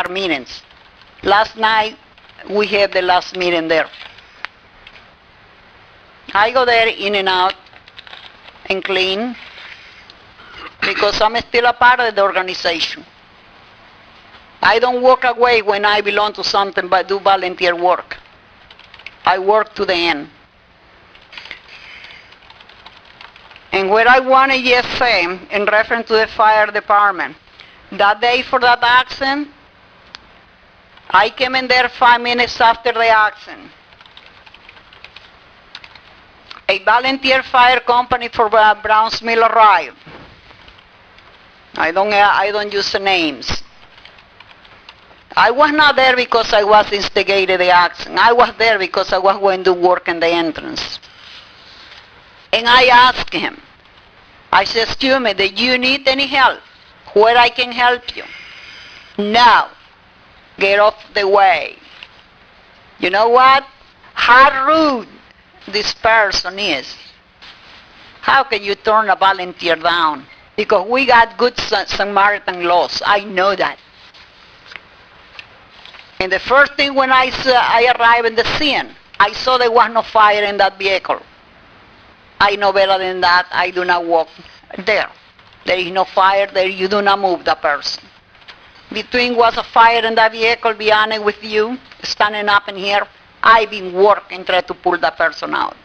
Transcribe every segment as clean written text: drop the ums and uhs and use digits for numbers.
our meetings. Last night, we had the last meeting there. I go there in and out and clean because I'm still a part of the organization. I don't walk away when I belong to something but do volunteer work. I work to the end. And what I want to just say in reference to the fire department, that day for that accident, I came in there 5 minutes after the accident. A volunteer fire company for Browns Mill arrived. I don't use the names. I was not there because I was instigated the accident. I was there because I was going to work in the entrance. And I asked him, I said, excuse me, do you need any help? Where I can help you? No. Get off the way. You know what? How rude this person is. How can you turn a volunteer down? Because we got good Samaritan laws. I know that. And the first thing when I arrived in the scene, I saw there was no fire in that vehicle. I know better than that. I do not walk there. There is no fire there. You do not move the person. Between was a fire in that vehicle, be honest with you, standing up in here, I've been working trying to pull the person out.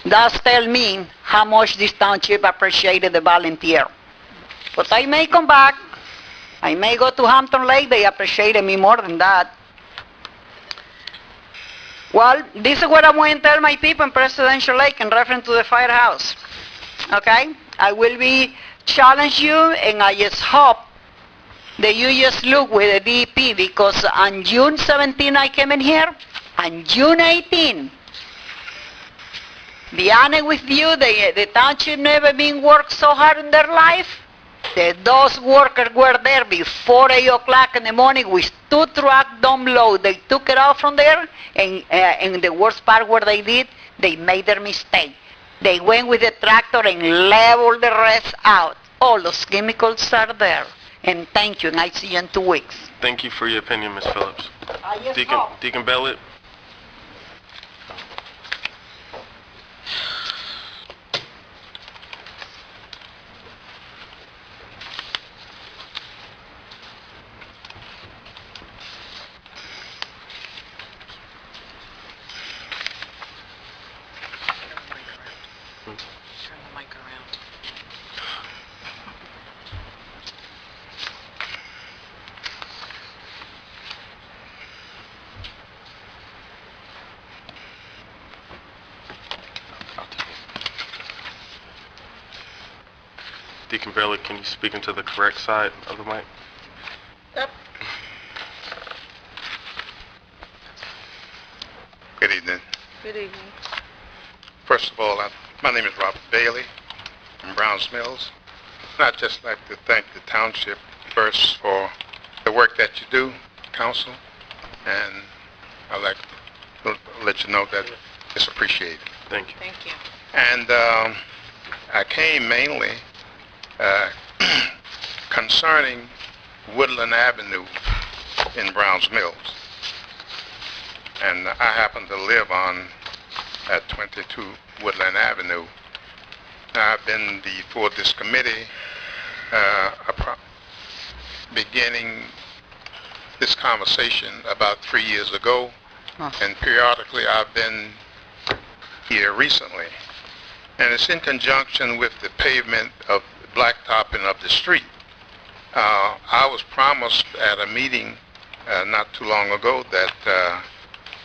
That tells me how much this township appreciated the volunteer. But I may come back. I may go to Hampton Lake. They appreciated me more than that. Well, this is what I'm going to tell my people in Presidential Lake in reference to the firehouse. Okay? I will be challenge you, and I just hope that you just look with the DP, because on June 17 I came in here, on June 18, be honest with you, the township never been worked so hard in their life. Those workers were there before 8 o'clock in the morning with 2 trucks dump load. They took it out from there, and the worst part where they did, they made their mistake. They went with the tractor and leveled the rest out. All those chemicals are there. And thank you, and I see you in 2 weeks. Thank you for your opinion, Ms. Phillips. Deacon Bellet? Turn the mic around. Deacon Bellet, can you speak into the correct side of the mic? Yep. Good evening. Good evening. First of all, my name is Robert Bailey from Browns Mills. And I'd just like to thank the township first for the work that you do, council, and I'd like to let you know that it's appreciated. Thank you. Thank you. And I came mainly concerning Woodland Avenue in Browns Mills. And I happen to live on at 22 Woodland Avenue. I've been before this committee beginning this conversation about 3 years ago, and periodically I've been here recently. And it's in conjunction with the pavement of blacktopping of the street. I was promised at a meeting not too long ago that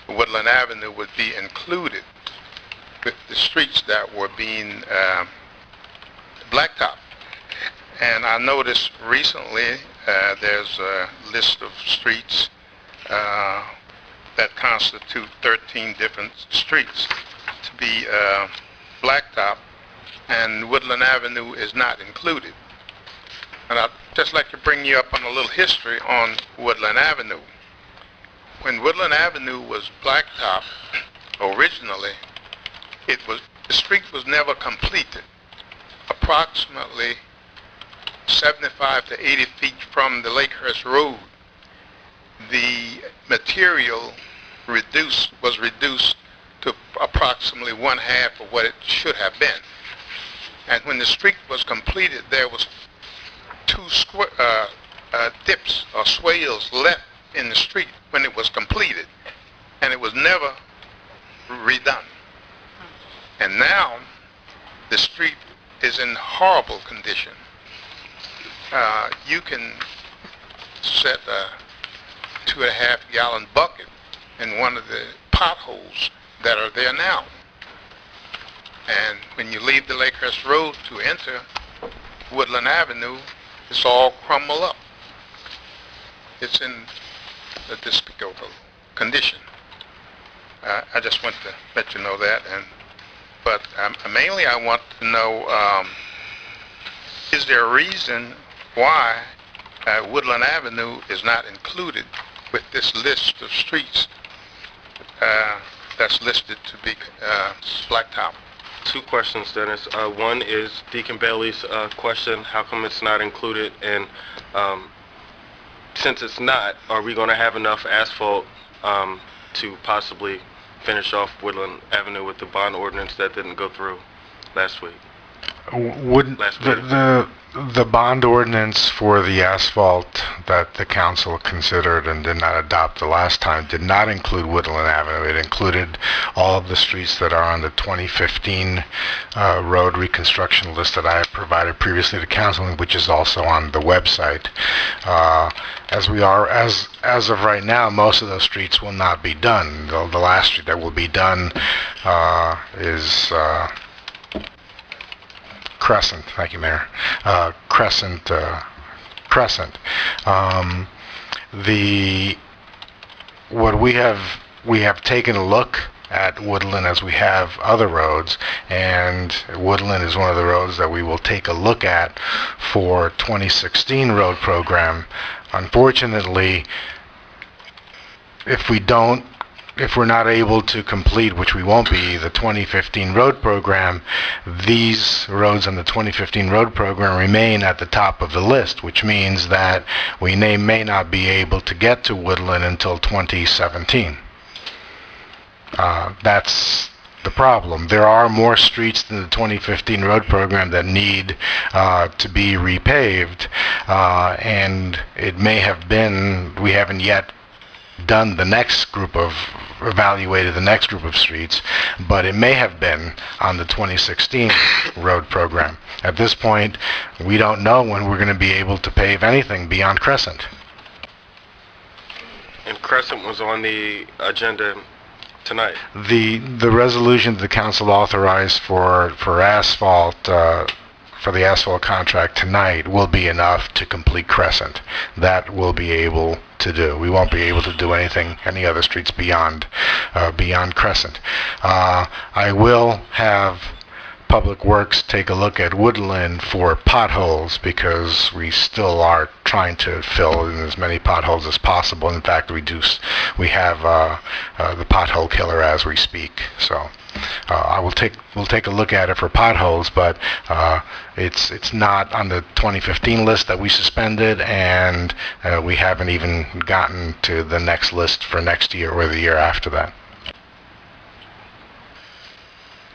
Woodland Avenue would be included with the streets that were being blacktopped. And I noticed recently there's a list of streets that constitute 13 different streets to be blacktop, and Woodland Avenue is not included. And I'd just like to bring you up on a little history on Woodland Avenue. When Woodland Avenue was blacktop originally, the street was never completed. Approximately 75 to 80 feet from the Lakehurst Road, the material was reduced to approximately one half of what it should have been. And when the street was completed, there was two dips or swales left in the street when it was completed, and it was never redone. And now the street is in horrible condition. You can set a 2.5 gallon bucket in one of the potholes that are there now. And when you leave the Lakehurst Road to enter Woodland Avenue, it's all crumbled up. It's in a despicable condition. I just want to let you know that. But mainly I want to know, is there a reason why Woodland Avenue is not included with this list of streets that's listed to be blacktop? Two questions, Dennis. One is Deacon Bailey's question, how come it's not included? And since it's not, are we going to have enough asphalt to possibly finish off Woodland Avenue with the bond ordinance that didn't go through last week? The bond ordinance for the asphalt that the council considered and did not adopt the last time did not include Woodland Avenue. It included all of the streets that are on the 2015 road reconstruction list that I have provided previously to council, which is also on the website. As of right now, most of those streets will not be done. The last street that will be done is Crescent. Thank you, Mayor. Crescent. We have taken a look at Woodland as we have other roads, and Woodland is one of the roads that we will take a look at for 2016 road program. Unfortunately, if we're not able to complete, which we won't be, the 2015 road program, these roads on the 2015 road program remain at the top of the list, which means that we may not be able to get to Woodland until 2017. That's the problem. There are more streets than the 2015 road program that need to be repaved, and it may have been, we haven't yet done evaluated the next group of streets, but it may have been on the 2016 road program. At this point, we don't know when we're going to be able to pave anything beyond Crescent. And Crescent was on the agenda tonight. The resolution the council authorized for asphalt, for the asphalt contract tonight will be enough to complete Crescent. That we'll be able to do. We won't be able to do any other streets beyond Crescent. I will have Public Works take a look at Woodland for potholes, because we still are trying to fill in as many potholes as possible. In fact, we have the pothole killer as we speak. So we'll take a look at it for potholes, but it's not on the 2015 list that we suspended, and we haven't even gotten to the next list for next year or the year after that.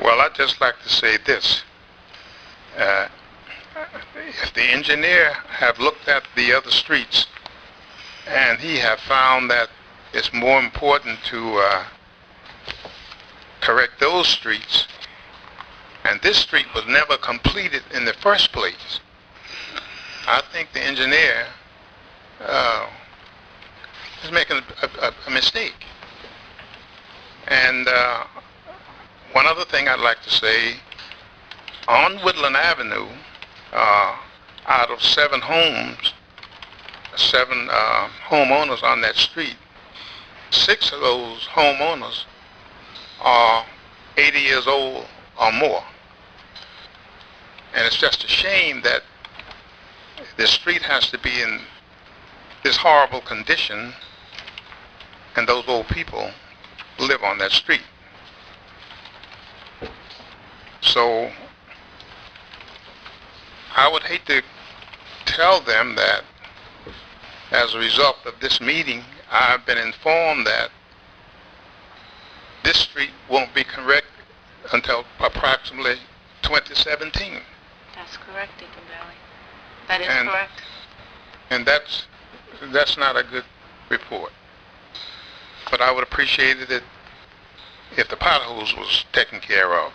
Well, I'd just like to say this. If the engineer have looked at the other streets and he have found that it's more important to correct those streets, and this street was never completed in the first place, I think the engineer is making a mistake. And one other thing I'd like to say, on Woodland Avenue, out of 7 homeowners on that street, 6 of those homeowners are 80 years old or more. And it's just a shame that the street has to be in this horrible condition, and those old people live on that street. So I would hate to tell them that as a result of this meeting, I've been informed that this street won't be correct until approximately 2017. That's correct, Deacon Bailey. That is And- correct. And that's not a good report. But I would appreciate it if the potholes was taken care of.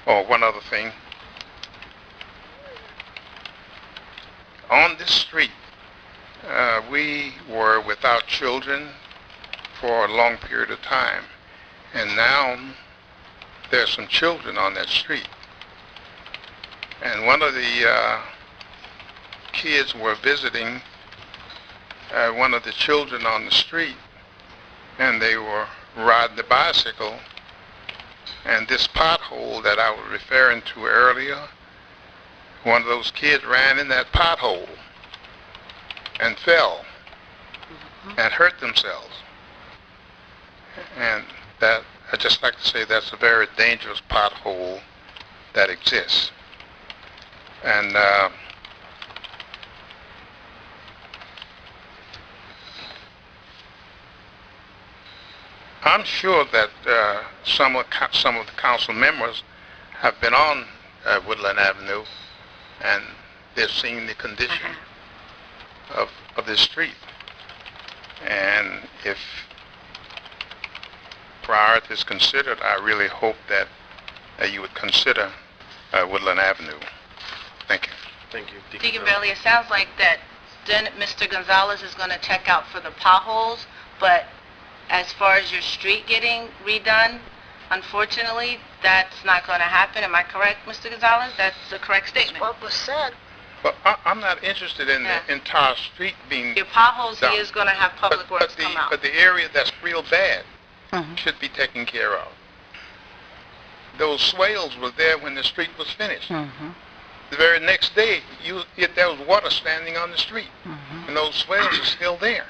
Oh, one other thing. On this street, we were without children for a long period of time, and now there's some children on that street. And one of the kids were visiting one of the children on the street, and they were riding the bicycle, and this pothole that I was referring to earlier, one of those kids ran in that pothole and fell and hurt themselves. And that, I'd just like to say that's a very dangerous pothole that exists. And I'm sure that some of the council members have been on Woodland Avenue, and they've seen the condition of this street. And if priority is considered, I really hope that you would consider Woodland Avenue. Thank you. Thank you. Deacon Bailey, it sounds like that then Mr. Gonzalez is going to check out for the potholes, but as far as your street getting redone, unfortunately, that's not going to happen. Am I correct, Mr. Gonzalez? That's the correct statement. What was said? But I'm not interested in the entire street being Your potholes, done. he is going to have Public Works come out. But the area that's real bad should be taken care of. Those swales were there when the street was finished. The very next day, there was water standing on the street, and those swales are still there.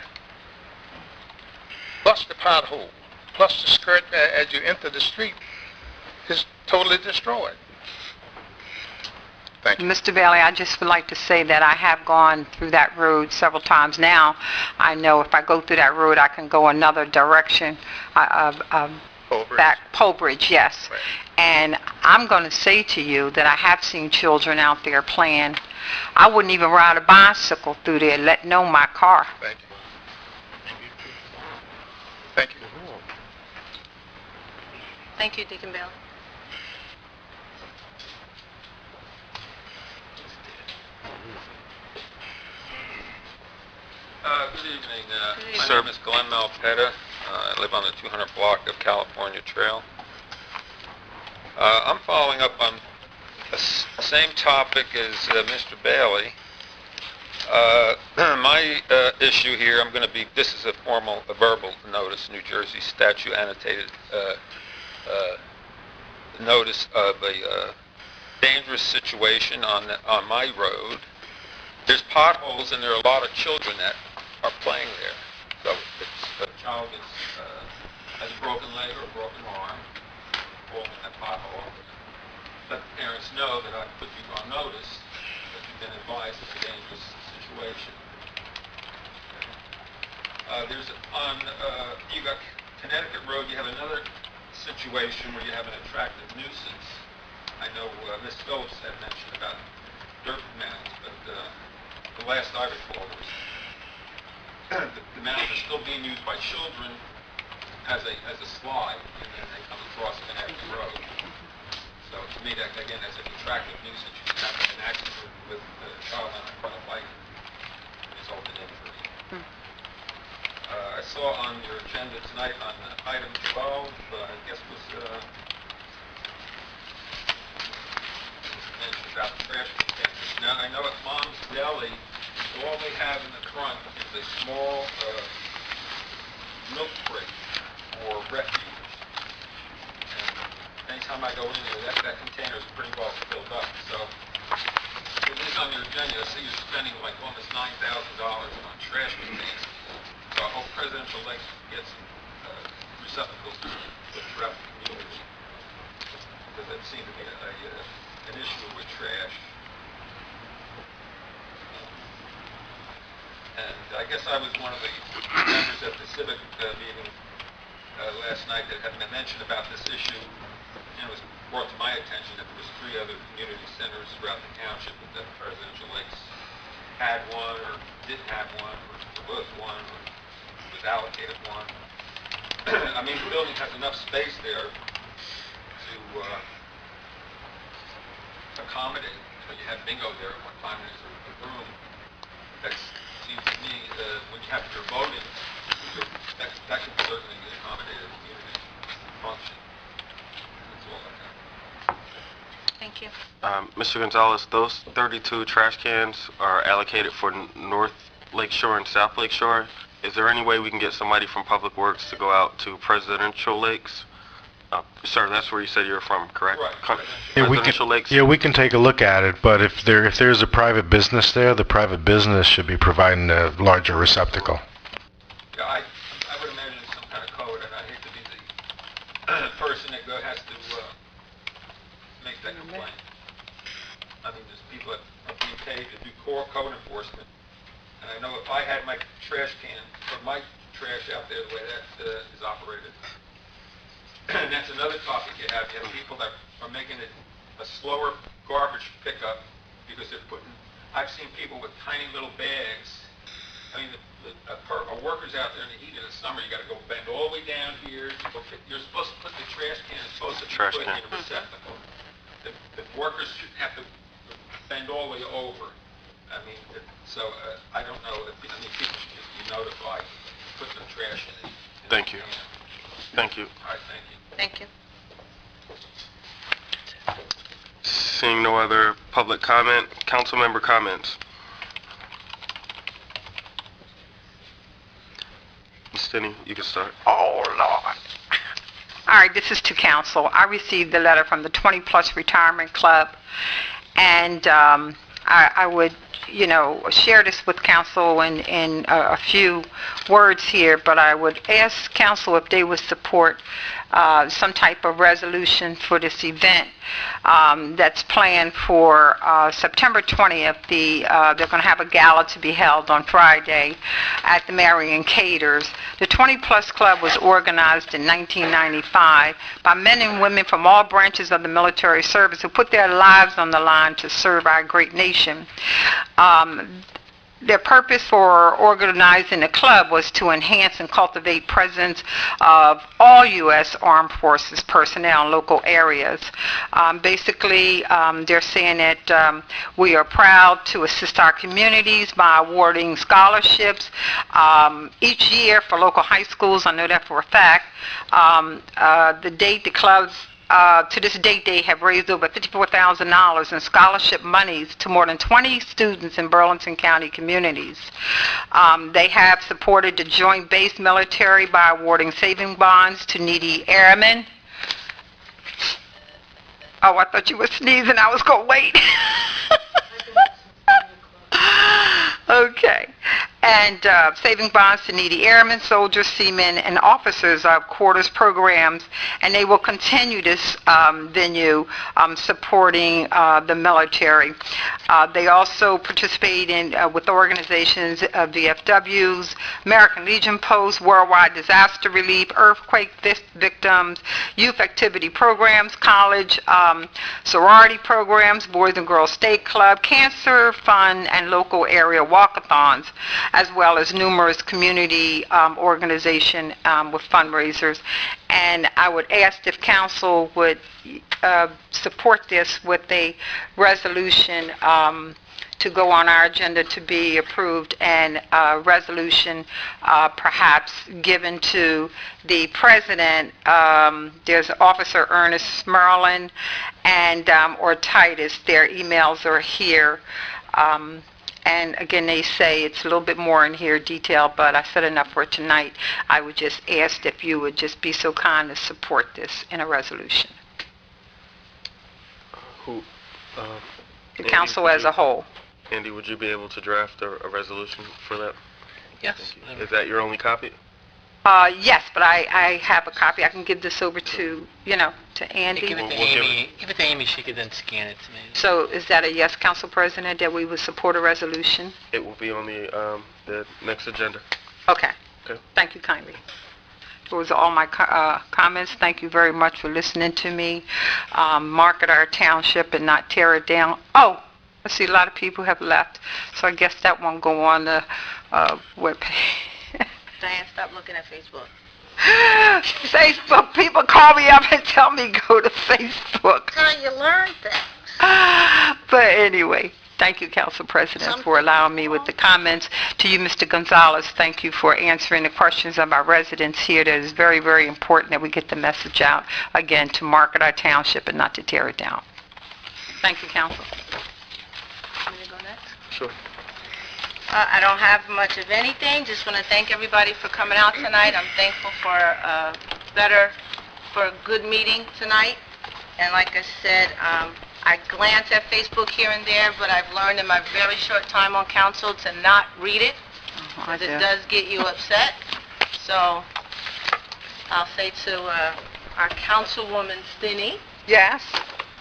Plus the pothole, plus the skirt as you enter the street is totally destroyed. Thank you. Mr. Bailey, I just would like to say that I have gone through that road several times now. I know if I go through that road, I can go another direction. Back Polbridge, yes. Right. And I'm going to say to you that I have seen children out there playing. I wouldn't even ride a bicycle through there, let alone my car. Thank you. Thank you. Thank you, Deacon Bailey. Good evening. My name is Glenn Malpetta. I live on the 200 block of California Trail. I'm following up on the same topic as Mr. Bailey. My issue here, this is a verbal notice, New Jersey statute annotated notice of a dangerous situation on my road. There's potholes and there are a lot of children that are playing there. So if a child has a broken leg or a broken arm, fall in that pothole, let the parents know that I put you on notice that you've been advised it's a dangerous situation. You got Connecticut Road, you have another situation where you have an attractive nuisance. I know Ms. Phillips had mentioned about dirt mounds, but the last I recall was the mounds are still being used by children as a slide, and then they come across Connecticut Road. So to me, that again, that's an attractive nuisance. You can have an accident with a child on a front of bike and result in injury. I saw on your agenda tonight on item 12, I guess was mentioned about trash containers. Now I know at Mom's Deli, all they have in the front is a small milk crate for refuge. And anytime I go in there, that container is pretty well filled up. So it is on your agenda. I see you're spending like almost $9,000 on trash containers. So I hope Presidential-elect gets receptacles throughout the community. Because that seems to be an issue with trash. And I guess I was one of the members at the civic meeting last night that had been mentioned about this issue. And it was brought to my attention that there was 3 other community centers throughout the township that Presidential Lakes had one, or didn't have one, or was one, or was allocated one. I mean, the building has enough space there to accommodate. You had bingo there at one time, and there's a room that seems to me when you have your voting, that can certainly accommodate a community function. That's all I have. Thank you. Mr. Gonzalez, those 32 trash cans are allocated for North Lake Shore and South Lake Shore. Is there any way we can get somebody from Public Works to go out to Presidential Lakes? Sir, that's where you said you're from, correct? Right. Presidential Lakes? Yeah, we can take a look at it, but if there's a private business there, the private business should be providing a larger receptacle. Yeah, I would imagine some kind of code, and I hate to be the person that has to make that complaint. I mean, there's people that are being paid to do code enforcement, and I know if I had my trash can, or my trash out there the way that is operated, and that's another topic you have. You have people that are making it a slower garbage pickup because they're putting, I've seen people with tiny little bags. I mean, a worker's out there in the heat of the summer, you got to go bend all the way down here. You're supposed to put the trash can, it's supposed to be put in a receptacle. The workers shouldn't have to bend all the way over. I mean, I don't know. People should just be notified, put the trash in it. Thank you. Thank you. All right, thank you. Thank you. Seeing no other public comment, council member comments. Ms. Stinney, you can start. Oh, Lord. All right, this is to council. I received the letter from the 20 Plus Retirement Club, and I would, share this with council in a few words here, but I would ask council if they would support some type of resolution for this event that's planned for September 20th. They're going to have a gala to be held on Friday at the Marion Caters. The 20 Plus Club was organized in 1995 by men and women from all branches of the military service who put their lives on the line to serve our great nation. Their purpose for organizing the club was to enhance and cultivate presence of all U.S. Armed Forces personnel in local areas. Basically, they're saying that we are proud to assist our communities by awarding scholarships each year for local high schools. I know that for a fact. The date the club's to this date, they have raised over $54,000 in scholarship monies to more than 20 students in Burlington County communities. They have supported the Joint Base Military by awarding saving bonds to needy airmen. Oh, I thought you were sneezing. I was going to wait. Okay. And saving bonds to needy airmen, soldiers, seamen, and officers of quarters programs, and they will continue this venue supporting the military. They also participate in with organizations VFWs, American Legion Post, Worldwide Disaster Relief, earthquake victims, youth activity programs, college sorority programs, Boys and Girls State Club, Cancer Fund, and local area walkathons, as well as numerous community organization with fundraisers. And I would ask if council would support this with a resolution to go on our agenda to be approved, and a resolution perhaps given to the president. There's Officer Ernest Merlin and or Titus. Their emails are here. And again, they say it's a little bit more in here detail, but I said enough for tonight. I would just ask if you would just be so kind to support this in a resolution. the Andy, council would as you- a whole. Andy, would you be able to draft a resolution for that? Yes. Is that your only copy? Yes, but I have a copy. I can give this over to, to Andy. Give it to We'll Amy. Give it to Amy. She could then scan it to me. So is that a yes, Council President, that we would support a resolution? It will be on the next agenda. Okay. Okay. Thank you kindly. Those are all my comments. Thank you very much for listening to me. Market our township and not tear it down. Oh, I see a lot of people have left, so I guess that won't go on the webpage. Diane, stop looking at Facebook. Facebook, people call me up and tell me go to Facebook. How you learn things. But anyway, thank you, Council President, for allowing me with the comments. To you, Mr. Gonzalez, thank you for answering the questions of our residents here. That is very, very important that we get the message out, again, to market our township and not to tear it down. Thank you, Council. Want me to go next? Sure. I don't have much of anything. Just want to thank everybody for coming out tonight. I'm thankful for a good meeting tonight. And like I said, I glance at Facebook here and there, but I've learned in my very short time on council to not read it, because it does get you upset. So I'll say to our councilwoman, Stinney, Yes?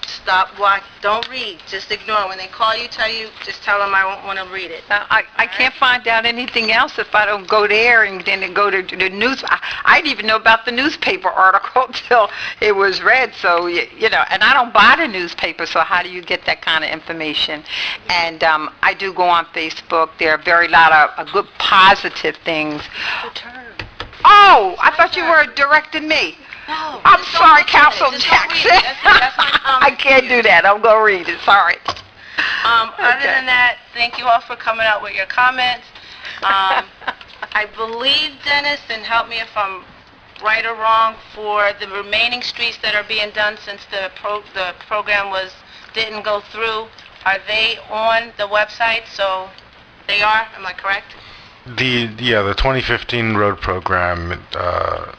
stop, watch, don't read, just ignore it. When they call you, just tell them I won't want to read it. I can't find out anything else if I don't go there and then go to the news. I didn't even know about the newspaper article till it was read, so, and I don't buy the newspaper, so how do you get that kind of information? And I do go on Facebook. There are very lot of good positive things. Your turn. Oh, I thought you were directing me. No, I'm just don't sorry, look at it. Council Just don't read Jackson. it. That's my comment I can't to you. do that. I'm going to read it. Sorry. Other than that, thank you all for coming out with your comments. I believe, Dennis, and help me if I'm right or wrong, for the remaining streets that are being done since the program didn't go through, are they on the website? So they are, am I correct? The 2015 road program,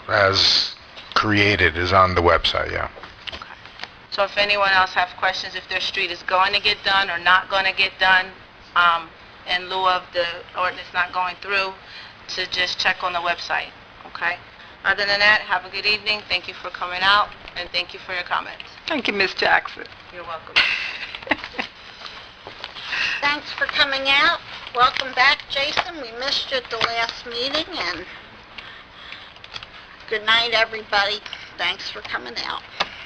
as created, is on the website, yeah. So if anyone else have questions, if their street is going to get done or not going to get done, in lieu of the ordinance not going through, to just check on the website, okay? Other than that, have a good evening. Thank you for coming out, and thank you for your comments. Thank you, Miss Jackson. You're welcome. Thanks for coming out. Welcome back, Jason. We missed you at the last meeting, and good night, everybody. Thanks for coming out.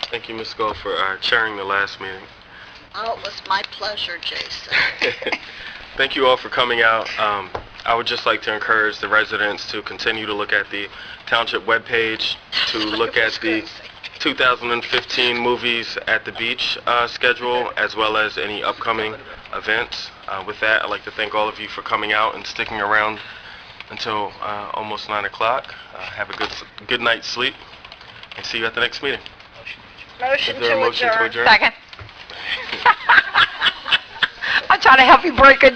Thank you, Ms. Gold, for chairing the last meeting. Oh, it was my pleasure, Jason. Thank you all for coming out. I would just like to encourage the residents to continue to look at the Township webpage, to look at the 2015 Movies at the Beach schedule, as well as any upcoming events. With that, I'd like to thank all of you for coming out and sticking around until almost 9 o'clock. Have a good night's sleep, and see you at the next meeting. Motion Is there a to motion to adjourn. adjourn? Second. I'm trying to help you break a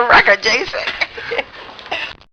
record, Jason.